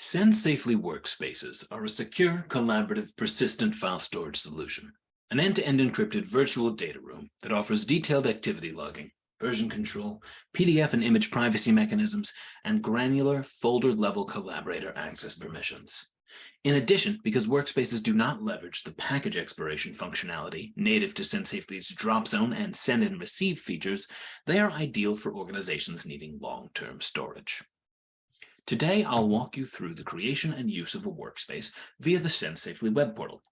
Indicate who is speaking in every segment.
Speaker 1: SendSafely Workspaces are a secure, collaborative, persistent file storage solution, an end-to-end encrypted virtual data room that offers detailed activity logging, version control, PDF and image privacy mechanisms, and granular folder-level collaborator access permissions. In addition, because workspaces do not leverage the package expiration functionality native to SendSafely's drop zone and send and receive features, they are ideal for organizations needing long-term storage. Today, I'll walk you through the creation and use of a workspace via the SendSafely web portal.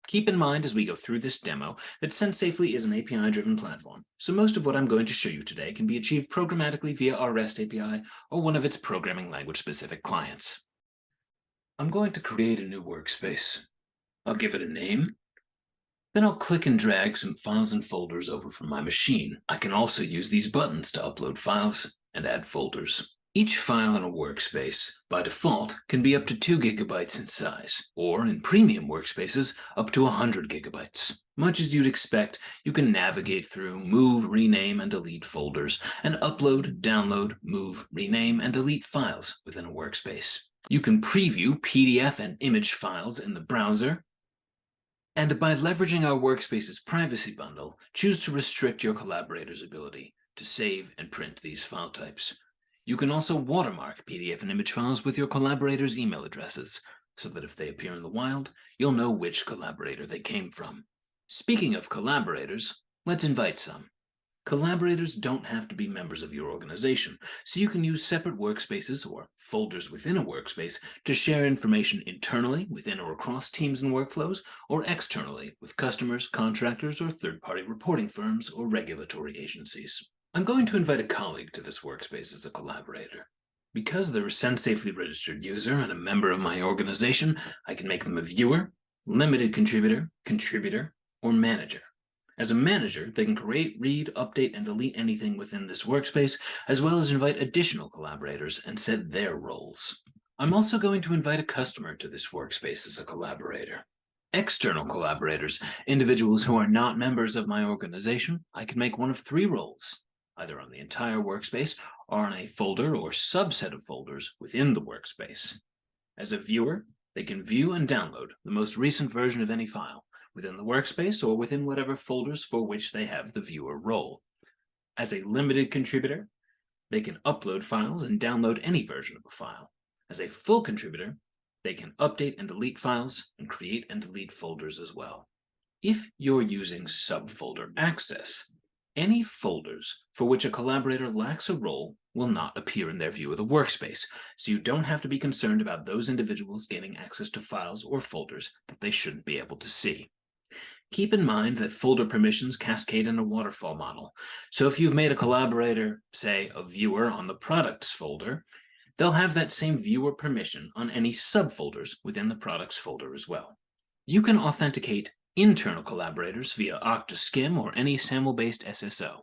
Speaker 1: Keep in mind as we go through this demo that SendSafely is an API-driven platform, so most of what I'm going to show you today can be achieved programmatically via our REST API or one of its programming language-specific clients. I'm going to create a new workspace. I'll give it a name. Then I'll click and drag some files and folders over from my machine. I can also use these buttons to upload files and add folders. Each file in a workspace, by default, can be up to 2 gigabytes in size, or in premium workspaces, up to 100 gigabytes. Much as you'd expect, you can navigate through, move, rename, and delete folders, and upload, download, move, rename, and delete files within a workspace. You can preview PDF and image files in the browser, and by leveraging our Workspace's privacy bundle, choose to restrict your collaborators' ability to save and print these file types. You can also watermark PDF and image files with your collaborators' email addresses, so that if they appear in the wild, you'll know which collaborator they came from. Speaking of collaborators, let's invite some. Collaborators don't have to be members of your organization, so you can use separate workspaces or folders within a workspace to share information internally within or across teams and workflows, or externally with customers, contractors, or third-party reporting firms or regulatory agencies. I'm going to invite a colleague to this workspace as a collaborator. Because they're a SendSafely registered user and a member of my organization, I can make them a viewer, limited contributor, or manager. As a manager, they can create, read, update, and delete anything within this workspace, as well as invite additional collaborators and set their roles. I'm also going to invite a customer to this workspace as a collaborator. External collaborators, individuals who are not members of my organization, I can make one of 3 roles, either on the entire workspace or on a folder or subset of folders within the workspace. As a viewer, they can view and download the most recent version of any file within the workspace or within whatever folders for which they have the viewer role. As a limited contributor, they can upload files and download any version of a file. As a full contributor, they can update and delete files and create and delete folders as well. If you're using subfolder access, any folders for which a collaborator lacks a role will not appear in their view of the workspace, so you don't have to be concerned about those individuals gaining access to files or folders that they shouldn't be able to see. Keep in mind that folder permissions cascade in a waterfall model, so if you've made a collaborator, say, a viewer on the products folder, they'll have that same viewer permission on any subfolders within the products folder as well. You can authenticate internal collaborators via Okta-SCIM or any SAML-based SSO.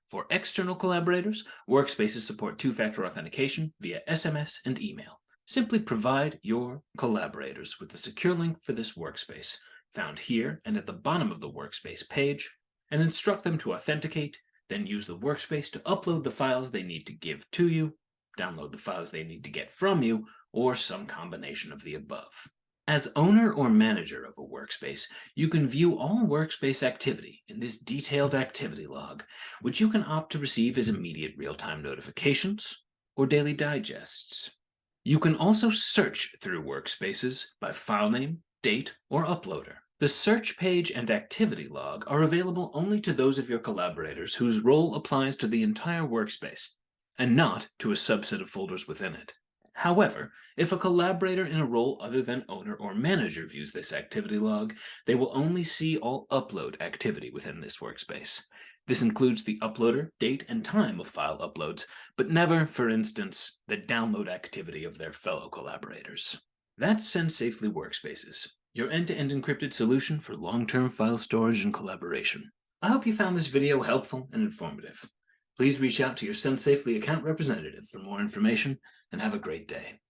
Speaker 1: For external collaborators, workspaces support 2-factor authentication via SMS and email. Simply provide your collaborators with the secure link for this workspace, found here and at the bottom of the workspace page, and instruct them to authenticate, then use the workspace to upload the files they need to give to you, download the files they need to get from you, or some combination of the above. As owner or manager of a workspace, you can view all workspace activity in this detailed activity log, which you can opt to receive as immediate real-time notifications or daily digests. You can also search through workspaces by file name, date, or uploader. The search page and activity log are available only to those of your collaborators whose role applies to the entire workspace, and not to a subset of folders within it. However, if a collaborator in a role other than owner or manager views this activity log, they will only see all upload activity within this workspace. This includes the uploader, date, and time of file uploads, but never, for instance, the download activity of their fellow collaborators. That's SendSafely Workspaces, your end-to-end encrypted solution for long-term file storage and collaboration. I hope you found this video helpful and informative. Please reach out to your SendSafely account representative for more information, and have a great day.